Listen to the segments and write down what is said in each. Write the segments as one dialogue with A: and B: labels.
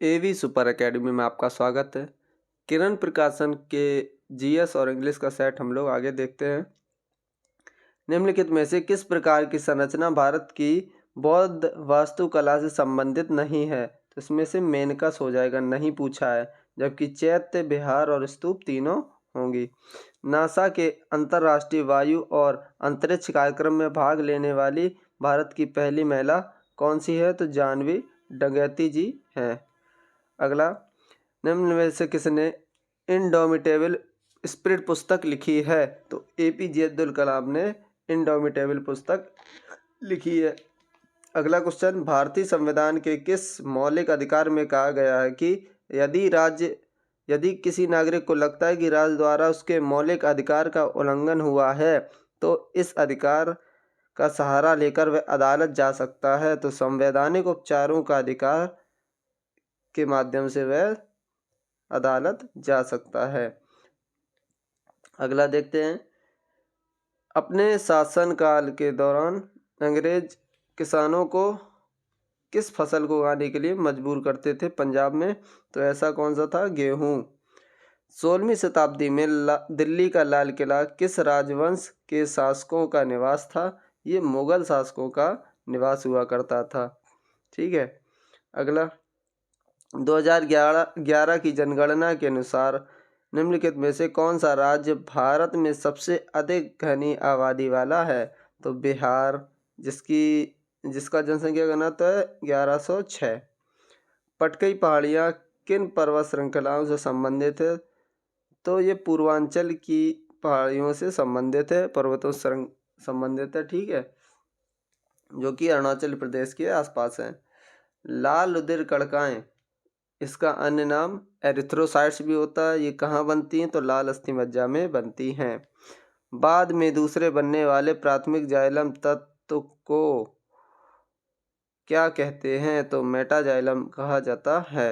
A: एवी super academy में आपका स्वागत है। किरण प्रकाशन के जीएस और इंग्लिश का सेट हम लोग आगे देखते हैं। निम्नलिखित में से किस प्रकार की संरचना भारत की बौद्ध वास्तुकला से संबंधित नहीं है? तो इसमें से मेनकस हो जाएगा, नहीं पूछा है, जबकि चैत्य, विहार और स्तूप तीनों होंगी। नासा के अंतर्राष्ट्रीय वायु और अंतरिक्ष कार्यक्रम में भाग लेने वाली भारत की पहली महिला कौन सी है? तो जानवी डगैती जी हैं। अगला, निम्न में से किसने इंडोमिटेबल स्पिरिट पुस्तक लिखी है? तो एपीजे अब्दुल कलाम ने इंडोमिटेबल पुस्तक लिखी है। अगला क्वेश्चन, भारतीय संविधान के किस मौलिक अधिकार में कहा गया है कि यदि किसी नागरिक को लगता है कि राज्य द्वारा उसके मौलिक अधिकार का उल्लंघन हुआ है तो इस अधिकार का सहारा लेकर वह अदालत जा सकता है। तो संवैधानिक उपचारों का अधिकार के माध्यम से वह अदालत जा सकता है। अगला देखते हैं, अपने शासनकाल के दौरान अंग्रेज किसानों को किस फसल को उगाने के लिए मजबूर करते थे पंजाब में? तो ऐसा कौन सा था? गेहूं। 16वीं शताब्दी में दिल्ली का लाल किला किस राजवंश के शासकों का निवास था? ये मुगल शासकों का निवास हुआ करता था। ठीक है। अगला, 2011 की जनगणना के अनुसार निम्नलिखित में से कौन सा राज्य भारत में सबसे अधिक घनी आबादी वाला है? तो बिहार, जिसका जनसंख्या घनत्व है 1106। पटकई पहाड़ियाँ किन पर्वत श्रृंखलाओं से संबंधित है? तो ये पूर्वांचल की पहाड़ियों से संबंधित है, पर्वतों से संबंधित है। ठीक है, जो कि अरुणाचल प्रदेश के आसपास हैं। लाल रुधिर कणिकाएं, इसका अन्य नाम एरिथ्रोसाइट्स भी होता है। ये कहाँ बनती हैं? तो लाल अस्थि मज्जा में बनती हैं। बाद में दूसरे बनने वाले प्राथमिक जाइलम तत्व को क्या कहते हैं? तो मेटाजाइलम कहा जाता है।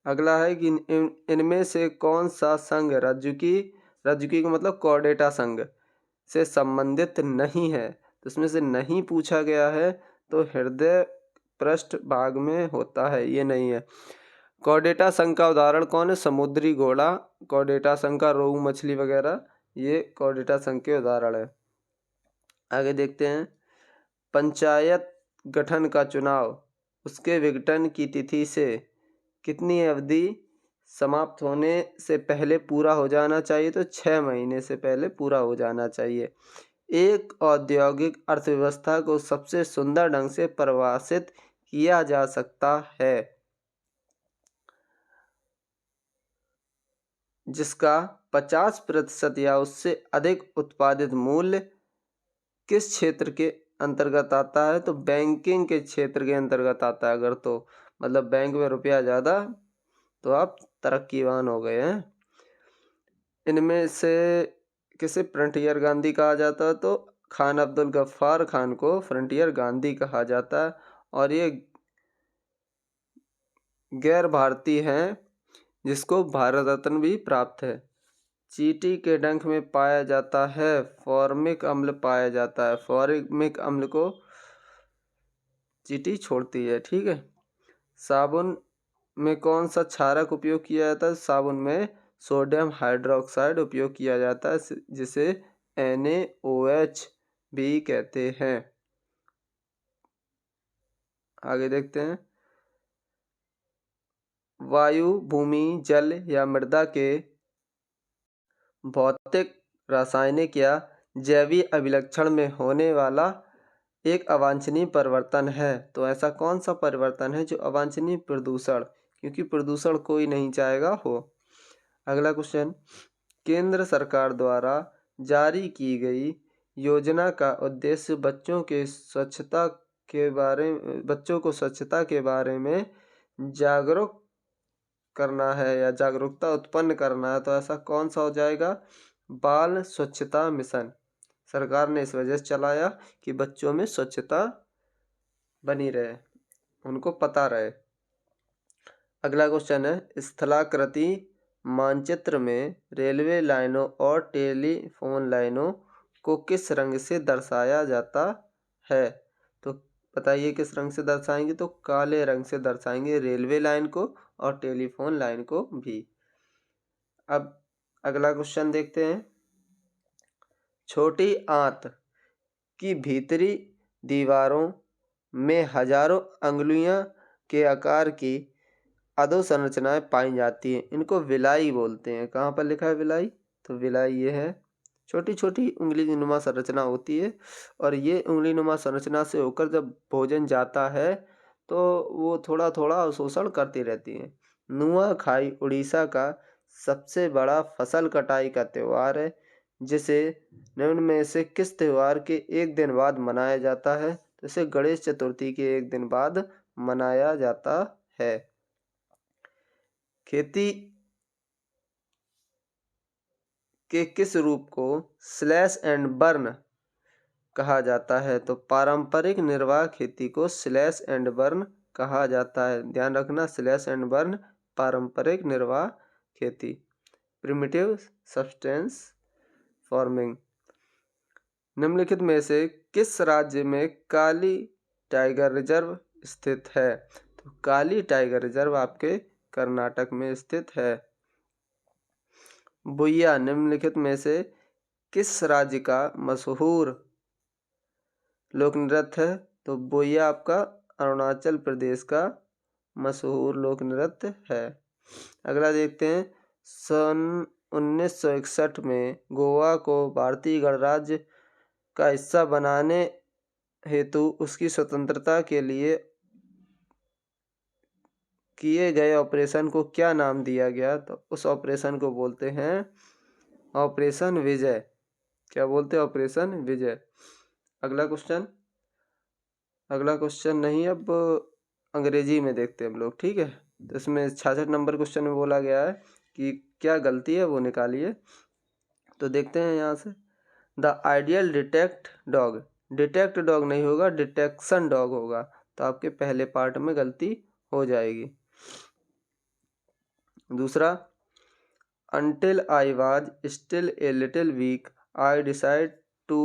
A: अगला है कि इनमें से कौन सा संघ रज्जुकी का मतलब कॉर्डेटा संघ से संबंधित नहीं है? तो इसमें से नहीं पूछा गया है, तो हृदय पृष्ठ भाग में होता है, ये नहीं है। कॉर्डेटा संघ का उदाहरण कौन है? समुद्री घोड़ा, कॉर्डेटा संघ का रोहू मछली वगैरह, ये कॉर्डेटा संघ के उदाहरण है। आगे देखते हैं, पंचायत गठन का चुनाव उसके विघटन की तिथि से कितनी अवधि समाप्त होने से पहले पूरा हो जाना चाहिए? तो 6 महीने से पहले पूरा हो जाना चाहिए। एक औद्योगिक अर्थव्यवस्था को सबसे सुंदर ढंग से परिभाषित किया जा सकता है जिसका 50% या उससे अधिक उत्पादित मूल्य किस क्षेत्र के अंतर्गत आता है? तो बैंकिंग के क्षेत्र के अंतर्गत आता है। अगर तो मतलब बैंक में रुपया ज़्यादा तो आप तरक्कीवान हो गए हैं। इनमें से किसे फ्रंटियर गांधी कहा जाता है? तो खान अब्दुल गफ्फार खान को फ्रंटियर गांधी कहा जाता है। और ये गैर भारतीय हैं जिसको भारत रत्न भी प्राप्त है। चींटी के डंक में पाया जाता है फॉर्मिक अम्ल पाया जाता है। फॉर्मिक अम्ल को चींटी छोड़ती है। ठीक है। साबुन में कौन सा क्षारक उपयोग किया जाता है? साबुन में सोडियम हाइड्रोक्साइड उपयोग किया जाता है, जिसे NaOH भी कहते हैं। आगे देखते हैं, वायु, भूमि, जल या मृदा के भौतिक, रासायनिक या जैविक अभिलक्षण में होने वाला एक अवांछनीय परिवर्तन है। तो ऐसा कौन सा परिवर्तन है जो अवांछनीय? प्रदूषण, क्योंकि प्रदूषण कोई नहीं चाहेगा हो। अगला क्वेश्चन, केंद्र सरकार द्वारा जारी की गई योजना का उद्देश्य बच्चों को स्वच्छता के बारे में जागरूक करना है या जागरूकता उत्पन्न करना है। तो ऐसा कौन सा हो जाएगा? बाल स्वच्छता मिशन। सरकार ने इस वजह से चलाया कि बच्चों में स्वच्छता बनी रहे, उनको पता रहे। अगला क्वेश्चन है, स्थलाकृति मानचित्र में रेलवे लाइनों और टेलीफोन लाइनों को किस रंग से दर्शाया जाता है? तो बताइए किस रंग से दर्शाएंगे, तो काले रंग से दर्शाएंगे रेलवे लाइन को और टेलीफोन लाइन को भी। अब अगला क्वेश्चन देखते हैं। छोटी आंत की भीतरी दीवारों में हजारों अंगुलियों के आकार की अधोसंरचनाएं पाई जाती हैं, इनको विलाई बोलते हैं। कहाँ पर लिखा है विलाई, तो विलाई ये है, छोटी छोटी उंगली नुमा संरचना होती है और ये उंगली नुमा संरचना से होकर जब भोजन जाता है तो वो थोड़ा थोड़ा अवशोषण करती रहती है। नुआखाई उड़ीसा का सबसे बड़ा फसल कटाई का त्यौहार है, जिसे निम्न में से किस त्यौहार के एक दिन बाद मनाया जाता है, तो इसे गणेश चतुर्थी के एक दिन बाद मनाया जाता है। खेती के किस रूप को स्लैश एंड बर्न कहा जाता है, तो पारंपरिक निर्वाह खेती को स्लैश एंड बर्न कहा जाता है। ध्यान रखना, स्लैश एंड बर्न पारंपरिक निर्वाह खेती, प्रिमिटिव सब्सटेंस फार्मिंग। निम्नलिखित में से किस राज्य में काली टाइगर रिजर्व स्थित है, तो काली टाइगर रिजर्व आपके कर्नाटक में स्थित है। बुइया निम्नलिखित में से किस राज्य का मशहूर लोक नृत्य है, तो बुइया आपका अरुणाचल प्रदेश का मशहूर लोक नृत्य है। अगला देखते हैं। सन 1961 में गोवा को भारतीय गणराज्य का हिस्सा बनाने हेतु उसकी स्वतंत्रता के लिए किए गए ऑपरेशन को क्या नाम दिया गया, तो उस ऑपरेशन को बोलते हैं ऑपरेशन विजय। क्या बोलते हैं, ऑपरेशन विजय। अगला क्वेश्चन नहीं, अब अंग्रेजी में देखते हैं हम लोग, ठीक है। तो इसमें 66 नंबर क्वेश्चन में बोला गया है कि क्या गलती है वो निकालिए। तो देखते हैं यहाँ से। द आइडियल डिटेक्ट डॉग नहीं होगा, डिटेक्शन डॉग होगा, तो आपके पहले पार्ट में गलती हो जाएगी। दूसरा, until I was still a little weak, I decided to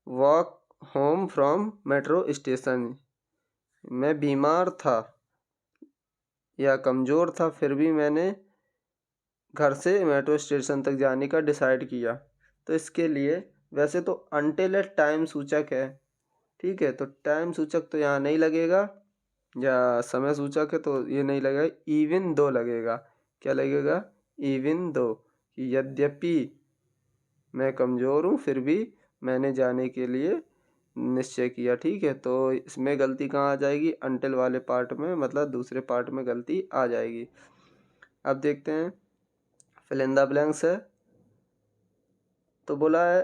A: walk home from metro station। मैं बीमार था या कमज़ोर था, फिर भी मैंने घर से मेट्रो स्टेशन तक जाने का डिसाइड किया। तो इसके लिए वैसे तो until टाइम सूचक है, ठीक है, तो टाइम सूचक तो यहाँ नहीं लगेगा, या समय सूचक है तो ये नहीं लगेगा, इवन दो लगेगा। क्या लगेगा, इवन दो, यद्यपि मैं कमज़ोर हूँ फिर भी मैंने जाने के लिए निश्चय किया, ठीक है। तो इसमें गलती कहाँ आ जाएगी, अंटिल वाले पार्ट में, मतलब दूसरे पार्ट में गलती आ जाएगी। अब देखते हैं, फिल इन द ब्लैंक्स है। तो बोला है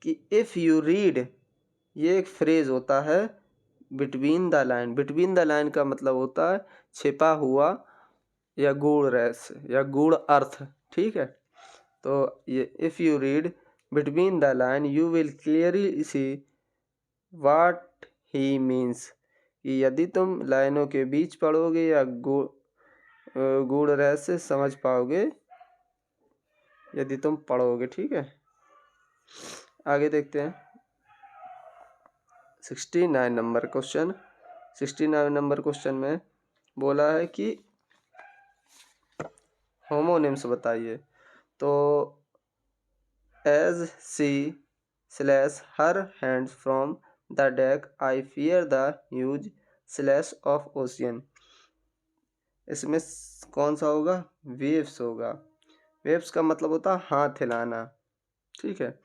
A: कि इफ़ यू रीड, ये एक फ्रेज होता है, between the line. Between the line का मतलब होता है छिपा हुआ या गूढ़ रहस्य या गूढ़ अर्थ, ठीक है। तो ये if you read between the line you will clearly see what he means, कि यदि तुम लाइनों के बीच पढ़ोगे या गूढ़ रहस्य समझ पाओगे यदि तुम पढ़ोगे, ठीक है। आगे देखते हैं 69 नंबर क्वेश्चन। 69 नंबर क्वेश्चन में बोला है कि होमोनिम्स बताइए। तो as sea slash her hands from the deck I fear the huge slash of ocean, इसमें कौन सा होगा, वेव्स होगा। वेव्स का मतलब होता है हाथ हिलाना, ठीक है,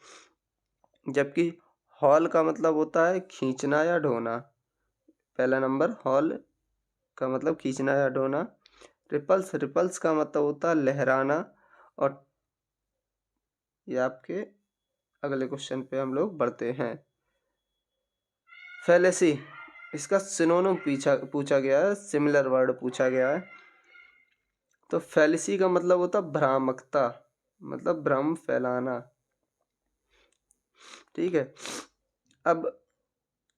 A: जबकि हॉल का मतलब होता है खींचना या ढोना। पहला नंबर हॉल का मतलब खींचना या ढोना। रिपल्स का मतलब होता है लहराना। और ये आपके अगले क्वेश्चन पे हम लोग बढ़ते हैं। फैलेसी, इसका सिनोनिम पूछा गया है, सिमिलर वर्ड पूछा गया है। तो फैलेसी का मतलब होता है भ्रामकता, मतलब भ्रम फैलाना, ठीक है। अब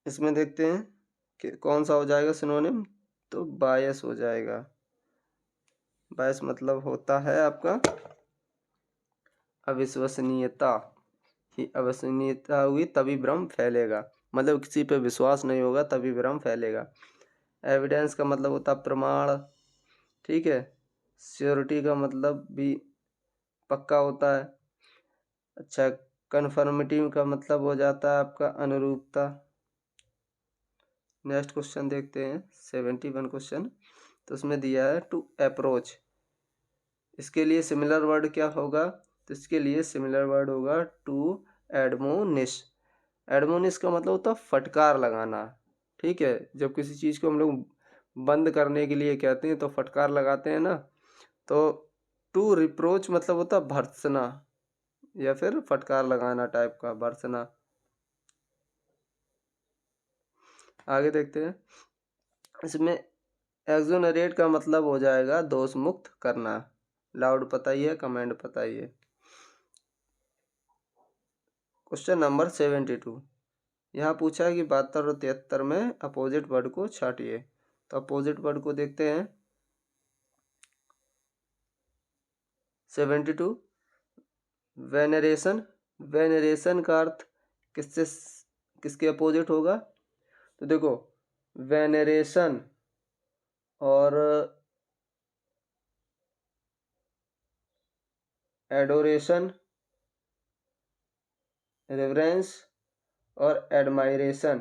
A: इसमें देखते हैं कि कौन सा हो जाएगा सिनोनिम, तो बायस हो जाएगा। बायस मतलब होता है आपका अविश्वसनीयता। ही अविश्वसनीयता हुई तभी भ्रम फैलेगा, मतलब किसी पे विश्वास नहीं होगा तभी भ्रम फैलेगा। एविडेंस का मतलब होता है प्रमाण, ठीक है। श्योरिटी का मतलब भी पक्का होता है। अच्छा, कन्फर्मिटी का मतलब हो जाता है आपका अनुरूपता। नेक्स्ट क्वेश्चन देखते हैं 71 क्वेश्चन। तो उसमें दिया है टू अप्रोच, इसके लिए सिमिलर वर्ड क्या होगा? तो इसके लिए सिमिलर वर्ड होगा टू एडमोनिश। एडमोनिश का मतलब होता है फटकार लगाना, ठीक है। जब किसी चीज़ को हम लोग बंद करने के लिए कहते हैं तो फटकार लगाते हैं ना, तो टू रिप्रोच मतलब होता है भर्त्सना या फिर फटकार लगाना टाइप का, भर्त्सना। आगे देखते हैं। इसमें एक्सोनरेट का मतलब हो जाएगा दोष मुक्त करना। लाउड बताइए, कमेंट बताइए। क्वेश्चन नंबर 72, यहाँ पूछा है कि 72 और 73 में अपोजिट वर्ड को छाटिए। तो अपोजिट वर्ड को देखते हैं। 72, वेनरेशन। वेनरेशन का अर्थ किससे किसके अपोजिट होगा? तो देखो, वेनरेशन और एडोरेशन, रेवरेंस और एडमायरेशन,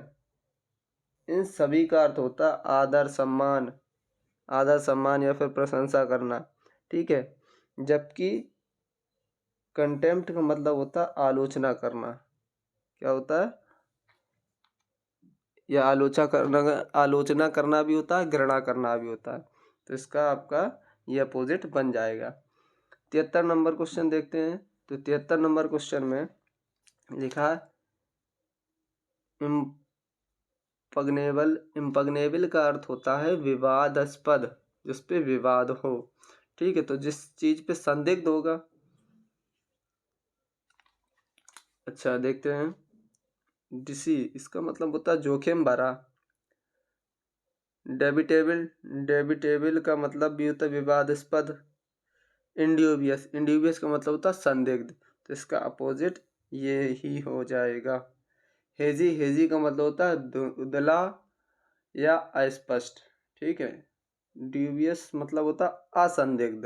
A: इन सभी का अर्थ होता है आदर सम्मान, आदर सम्मान या फिर प्रशंसा करना, ठीक है। जबकि कंटेम्प्ट का मतलब होता है आलोचना करना। क्या होता है? यह आलोचना करना भी होता है, घृणा करना भी होता है। तो इसका आपका ये अपोजिट बन जाएगा। 73 नंबर क्वेश्चन देखते हैं। तो 73 नंबर क्वेश्चन में लिखा है इम्पग्नेबल। इम्पग्नेबल का अर्थ होता है विवादास्पद, जिस पे विवाद हो, ठीक है। तो जिस चीज पे संदिग्ध होगा। अच्छा, देखते हैं। डिसी, इसका मतलब होता है जोखिम भरा। डेबिटेबल, डेबिटेबल का मतलब भी होता है विवादास्पद। इंड्यूबियस, इंड्यूबियस का मतलब होता है संदिग्ध। तो इसका अपोजिट ये ही हो जाएगा। हेजी, हेजी का मतलब होता है धुंधला या अस्पष्ट, ठीक है। ड्यूबियस मतलब होता असंदिग्ध,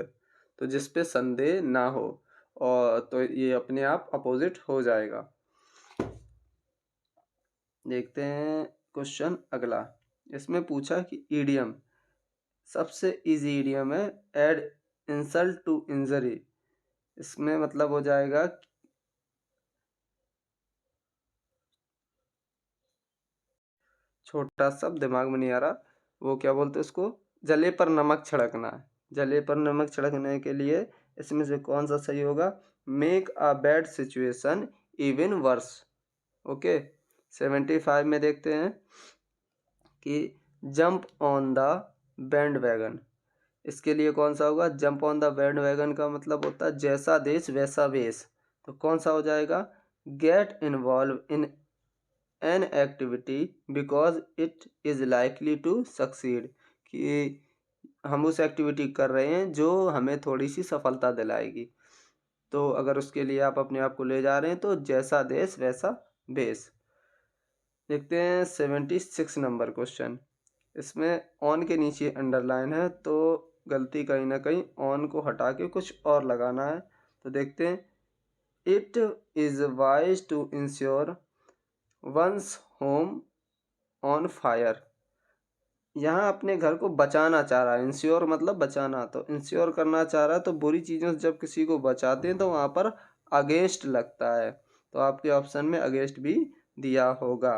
A: तो जिस पे संदेह ना हो, और तो ये अपने आप अपोजिट हो जाएगा। देखते हैं क्वेश्चन अगला। इसमें पूछा कि ईडियम, सबसे इजी ईडियम है एड इंसल्ट टू इंजरी। इसमें मतलब हो जाएगा, छोटा सा दिमाग में नहीं आ रहा, वो क्या बोलते हैं उसको, जले पर नमक छिड़कना। जले पर नमक छिड़कने के लिए इसमें से कौन सा सही होगा? Make a bad situation even worse. Okay. 75 में देखते हैं कि jump on the band wagon. इसके लिए कौन सा होगा? Jump on the band wagon का मतलब होता है जैसा देश वैसा वेश। तो कौन सा हो जाएगा? Get involve in an activity because it is likely to succeed, कि हम उस एक्टिविटी कर रहे हैं जो हमें थोड़ी सी सफलता दिलाएगी। तो अगर उसके लिए आप अपने आप को ले जा रहे हैं तो जैसा देश वैसा भेष। देखते हैं 76 नंबर क्वेश्चन। इसमें ऑन के नीचे अंडरलाइन है, तो गलती कहीं ना कहीं ऑन को हटा के कुछ और लगाना है। तो देखते हैं, it is wise to insure once home on fire. यहाँ अपने घर को बचाना चाह रहा है, इंश्योर मतलब बचाना, तो इंश्योर करना चाह रहा है। तो बुरी चीज़ों से जब किसी को बचाते हैं तो वहाँ पर अगेंस्ट लगता है, तो आपके ऑप्शन में अगेंस्ट भी दिया होगा,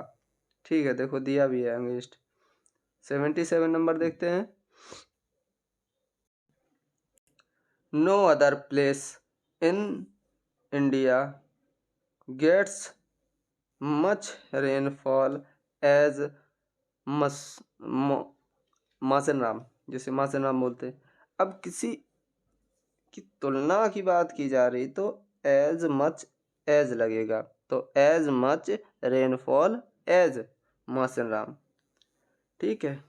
A: ठीक है। देखो दिया भी है अगेंस्ट। 77 नंबर देखते हैं। No other place in India gets much rainfall as मस मासेनराम, जैसे मासेनराम बोलते हैं। अब किसी की तुलना की बात की जा रही तो एज मच एज लगेगा, तो एज मच रेनफॉल एज मासेनराम, ठीक है।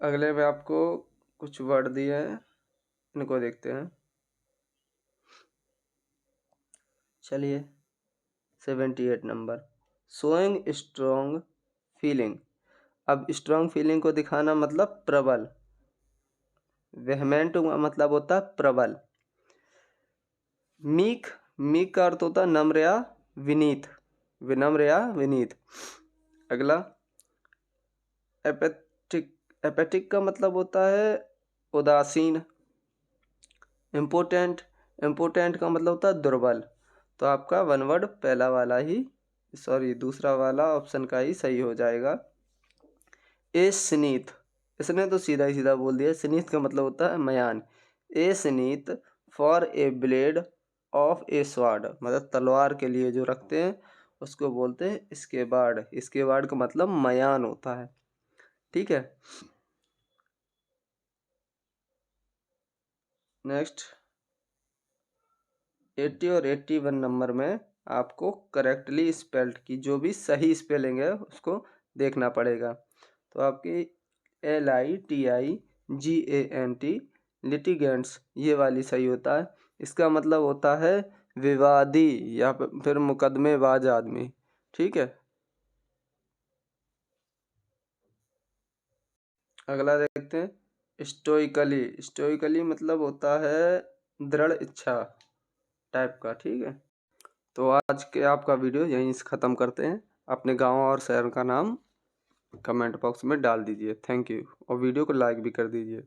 A: अगले में आपको कुछ वर्ड दिए हैं, इनको देखते हैं। चलिए 78 नंबर, शोइंग स्ट्रॉन्ग फीलिंग। अब स्ट्रॉन्ग फीलिंग को दिखाना मतलब प्रबल, वेहमेंट मतलब होता है प्रबल। मीक, मीक का अर्थ होता है नम्र या विनीत, विनम्र या विनीत। अगला एपेथिक, एपेथिक का मतलब होता है उदासीन। इम्पोर्टेंट, इम्पोर्टेंट का मतलब होता है दुर्बल। तो आपका वन वर्ड पहला वाला ही, सॉरी दूसरा वाला ऑप्शन का ही सही हो जाएगा। ए स्नीत, इसने तो सीधा ही सीधा बोल दिया, स्नीत का मतलब होता है मयान। A sheath for a blade of a sword, मतलब तलवार के लिए जो रखते हैं उसको बोलते हैं स्केबार्ड। स्केबार्ड का मतलब मयान होता है। ठीक है, नेक्स्ट 80 और 81 नंबर में आपको करेक्टली स्पेल्ड की जो भी सही स्पेलिंग है उसको देखना पड़ेगा। तो आपकी LITIGANT लिटिगेंट्स, ये वाली सही होता है। इसका मतलब होता है विवादी या फिर मुकदमेबाज आदमी। ठीक है, अगला देखते हैं स्टोइकली। स्टोइकली मतलब होता है दृढ़ इच्छा टाइप का। ठीक है, तो आज के आपका वीडियो यहीं से ख़त्म करते हैं। अपने गांव और शहर का नाम कमेंट बॉक्स में डाल दीजिए। थैंक यू, और वीडियो को लाइक भी कर दीजिए।